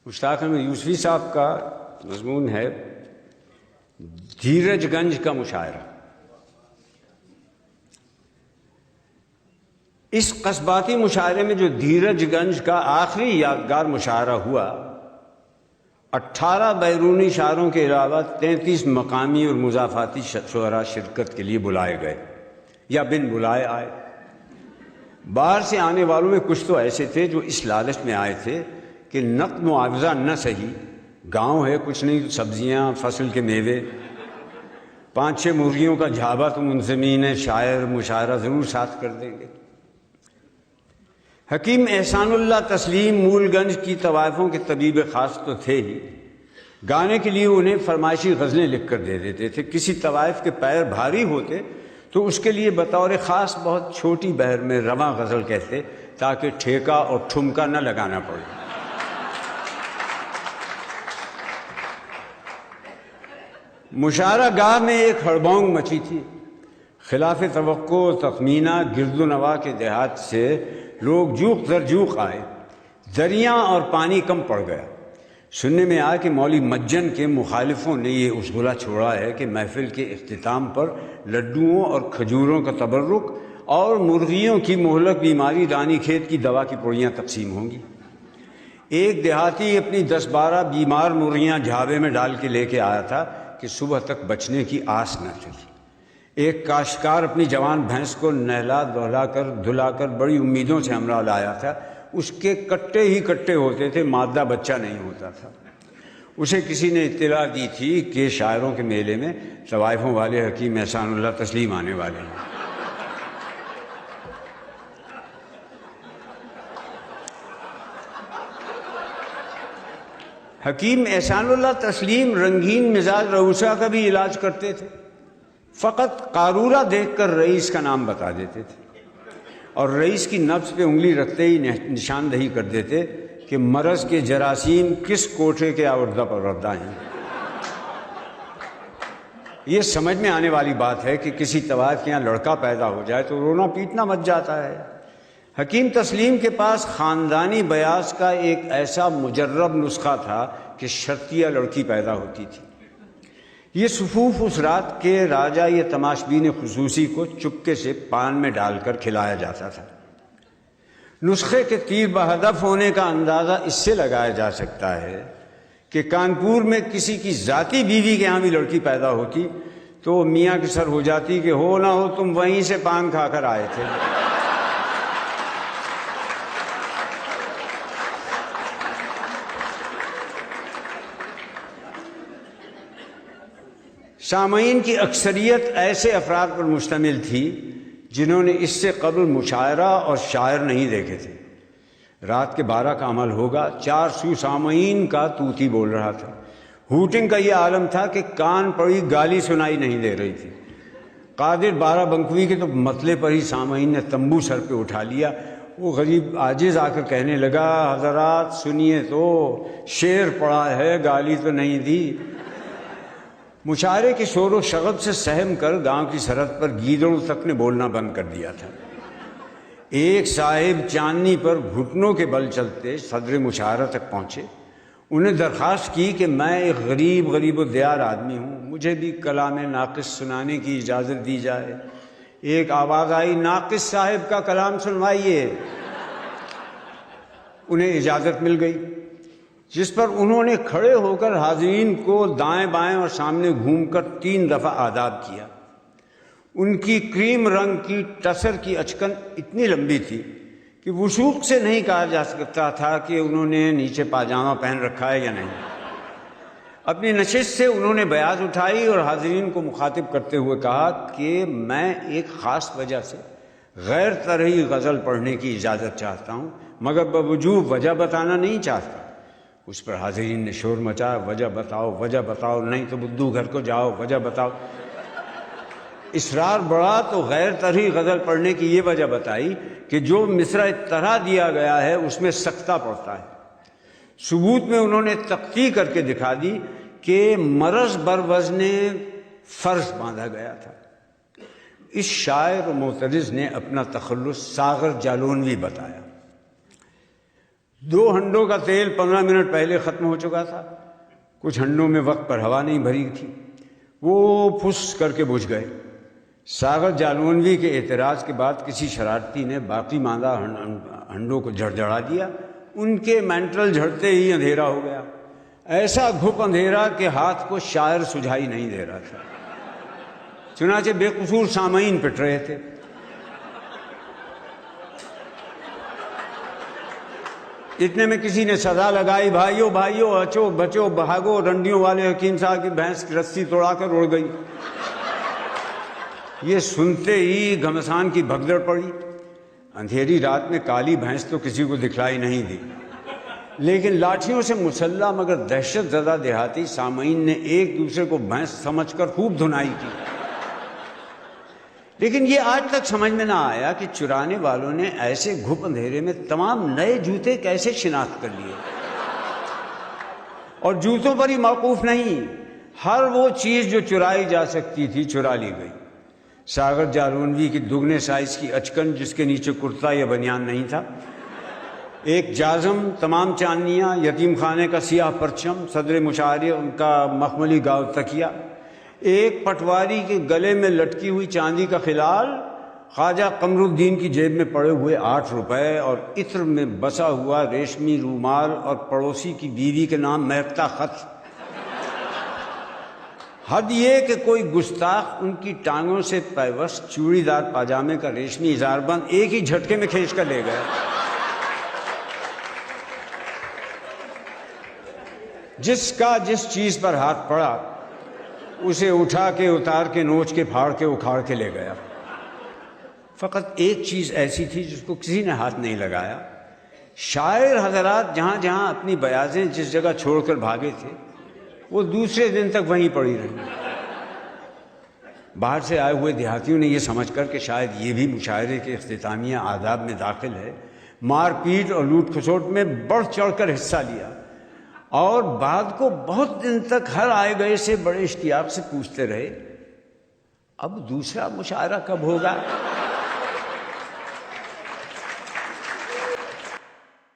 مشتاق احمد یوسفی صاحب کا مضمون ہے دھیرج گنج کا مشاعرہ۔ اس قصباتی مشاعرے میں جو دھیرج گنج کا آخری یادگار مشاعرہ ہوا، 18 بیرونی شاعروں کے علاوہ 33 مقامی اور مضافاتی شعراء شرکت کے لیے بلائے گئے یا بن بلائے آئے۔ باہر سے آنے والوں میں کچھ تو ایسے تھے جو اس لالچ میں آئے تھے کہ نقد معاوضہ نہ صحیح، گاؤں ہے کچھ نہیں، سبزیاں، فصل کے میوے، 5-6 مرغیوں کا جھابا تو منظمین شاعر مشاعرہ ضرور ساتھ کر دیں گے۔ حکیم احسان اللہ تسلیم مول گنج کی طوائفوں کے طبیب خاص تو تھے ہی، گانے کے لیے انہیں فرمائشی غزلیں لکھ کر دے دیتے تھے۔ کسی طوائف کے پیر بھاری ہوتے تو اس کے لیے بطور خاص بہت چھوٹی بہر میں رواں غزل کہتے تاکہ ٹھیکہ اور ٹھمکا نہ لگانا پڑے۔ مشاعرہ گاہ میں ایک ہڑبونگ مچی تھی، خلاف توقع و تخمینہ گرد و نواح کے دیہات سے لوگ جوق در جوق آئے، دریا اور پانی کم پڑ گیا۔ سننے میں آیا کہ مولوی مجن کے مخالفوں نے یہ اصولہ چھوڑا ہے کہ محفل کے اختتام پر لڈوؤں اور کھجوروں کا تبرک اور مرغیوں کی مہلک بیماری رانی کھیت کی دوا کی پوڑیاں تقسیم ہوں گی۔ ایک دیہاتی اپنی 10-12 بیمار مرغیاں جھابے میں ڈال کے لے کے آیا تھا کہ صبح تک بچنے کی آس نہ تھی۔ ایک کاشتکار اپنی جوان بھینس کو نہلا دھلا کر بڑی امیدوں سے ہمراہ لایا تھا۔ اس کے کٹے ہی کٹے ہوتے تھے، مادہ بچہ نہیں ہوتا تھا۔ اسے کسی نے اطلاع دی تھی کہ شاعروں کے میلے میں طوائفوں والے حکیم احسان اللہ تسلیم آنے والے ہیں۔ حکیم احسان اللہ تسلیم رنگین مزاج رعوسا کا بھی علاج کرتے تھے، فقط قارورہ دیکھ کر رئیس کا نام بتا دیتے تھے اور رئیس کی نبض پہ انگلی رکھتے ہی نشاندہی کر دیتے کہ مرض کے جراثیم کس کوٹھے کے آوردہ پروردہ ہیں۔ یہ سمجھ میں آنے والی بات ہے کہ کسی طوائف کے یہاں لڑکا پیدا ہو جائے تو رونا پیٹنا مچ جاتا ہے۔ حکیم تسلیم کے پاس خاندانی بیاض کا ایک ایسا مجرب نسخہ تھا کہ شرطیہ لڑکی پیدا ہوتی تھی۔ یہ صفوف اس رات کے راجہ یہ تماشبین خصوصی کو چپکے سے پان میں ڈال کر کھلایا جاتا تھا۔ نسخے کے تیر بہدف ہونے کا اندازہ اس سے لگایا جا سکتا ہے کہ کانپور میں کسی کی ذاتی بیوی کے یہاں بھی لڑکی پیدا ہوتی تو میاں کی سر ہو جاتی کہ ہو نہ ہو تم وہیں سے پان کھا کر آئے تھے۔ سامعین کی اکثریت ایسے افراد پر مشتمل تھی جنہوں نے اس سے قبل مشاعرہ اور شاعر نہیں دیکھے تھے۔ رات کے 12 کا عمل ہوگا، 4 سو سامعین کا طوطی بول رہا تھا۔ ہوٹنگ کا یہ عالم تھا کہ کان پڑی گالی سنائی نہیں دے رہی تھی۔ قادر 12 بنکوی کے تو مطلع پر ہی سامعین نے تمبو سر پہ اٹھا لیا۔ وہ غریب عاجز آ کر کہنے لگا، حضرات سنیے تو، شعر پڑھا ہے، گالی تو نہیں دی۔ مشاعرے کے شور و شغب سے سہم کر گاؤں کی سرحد پر گیدڑوں تک نے بولنا بند کر دیا تھا۔ ایک صاحب چاندنی پر گھٹنوں کے بل چلتے صدر مشاعرہ تک پہنچے۔ انہیں درخواست کی کہ میں ایک غریب و دیار آدمی ہوں، مجھے بھی کلام ناقص سنانے کی اجازت دی جائے۔ ایک آواز آئی، ناقص صاحب کا کلام سنوائیے۔ انہیں اجازت مل گئی، جس پر انہوں نے کھڑے ہو کر حاضرین کو دائیں بائیں اور سامنے گھوم کر 3 دفعہ آداب کیا۔ ان کی کریم رنگ کی ٹسر کی اچکن اتنی لمبی تھی کہ وثوق سے نہیں کہا جا سکتا تھا کہ انہوں نے نیچے پاجامہ پہن رکھا ہے یا نہیں۔ اپنی نشست سے انہوں نے بیاض اٹھائی اور حاضرین کو مخاطب کرتے ہوئے کہا کہ میں ایک خاص وجہ سے غیر طرحی غزل پڑھنے کی اجازت چاہتا ہوں، مگر بوجوب وجہ بتانا نہیں چاہتا۔ اس پر حاضرین نے شور مچایا، وجہ بتاؤ، نہیں تو بدھو گھر کو جاؤ، وجہ بتاؤ۔ اصرار بڑھا تو غیر طرحی غزل پڑھنے کی یہ وجہ بتائی کہ جو مصرع طرح دیا گیا ہے اس میں سکتہ پڑتا ہے۔ ثبوت میں انہوں نے تقطیع کر کے دکھا دی کہ مرض بر وزن فرض باندھا گیا تھا۔ اس شاعر و معترض نے اپنا تخلص ساغر جالونوی بتایا۔ 2 ہنڈوں کا تیل 15 منٹ پہلے ختم ہو چکا تھا، کچھ ہنڈوں میں وقت پر ہوا نہیں بھری تھی، وہ پھس کر کے بجھ گئے۔ ساغر جالونوی کے اعتراض کے بعد کسی شرارتی نے باقی ماندہ ہنڈوں کو جھڑجھڑا دیا، ان کے مینٹل جھڑتے ہی اندھیرا ہو گیا، ایسا گھپ اندھیرا کہ ہاتھ کو شاعر سجھائی نہیں دے رہا تھا، چنانچہ بے قصور سامعین پٹ رہے تھے۔ اتنے میں کسی نے صدا لگائی، بھائیو بھائیو اچو بچو بھاگو، رنڈیوں والے حکیم صاحب کی بھینس کی رسی توڑا کر اڑ گئی۔ یہ سنتے ہی گھمسان کی بھگدڑ پڑی۔ اندھیری رات میں کالی بھینس تو کسی کو دکھلائی نہیں دی، لیکن لاٹھیوں سے مسلح مگر دہشت زدہ دیہاتی سامعین نے ایک دوسرے کو بھینس سمجھ کر خوب دھنائی کی۔ لیکن یہ آج تک سمجھ میں نہ آیا کہ چرانے والوں نے ایسے گھپ اندھیرے میں تمام نئے جوتے کیسے شناخت کر لیے، اور جوتوں پر ہی موقوف نہیں، ہر وہ چیز جو چرائی جا سکتی تھی چرا لی گئی۔ ساغر جالونوی کی دگنے سائز کی اچکن جس کے نیچے کرتا یا بنیان نہیں تھا، ایک جازم، تمام چاندنیاں، یتیم خانے کا سیاہ پرچم، صدر مشاعرے ان کا مخملی گاؤ تکیہ، ایک پٹواری کے گلے میں لٹکی ہوئی چاندی کا خلال، خواجہ قمر الدین کی جیب میں پڑے ہوئے 8 روپے اور عطر میں بسا ہوا ریشمی رومال، اور پڑوسی کی بیوی کے نام مہکتا خط۔ حد یہ کہ کوئی گستاخ ان کی ٹانگوں سے پیوست چوڑی دار پاجامے کا ریشمی اظہار بند ایک ہی جھٹکے میں کھینچ کر لے گیا۔ جس کا جس چیز پر ہاتھ پڑا اسے اٹھا کے اتار کے نوچ کے پھاڑ کے اکھاڑ کے لے گیا۔ فقط ایک چیز ایسی تھی جس کو کسی نے ہاتھ نہیں لگایا۔ شاعر حضرات جہاں جہاں اپنی بیاضیں جس جگہ چھوڑ کر بھاگے تھے وہ دوسرے دن تک وہیں پڑی رہی۔ باہر سے آئے ہوئے دیہاتیوں نے یہ سمجھ کر کہ شاید یہ بھی مشاعرے کے اختتامیہ آداب میں داخل ہے، مار پیٹ اور لوٹ کھسوٹ میں بڑھ چڑھ کر حصہ لیا، اور بعد کو بہت دن تک ہر آئے گئے سے بڑے اشتیاق سے پوچھتے رہے، اب دوسرا مشاعرہ کب ہوگا؟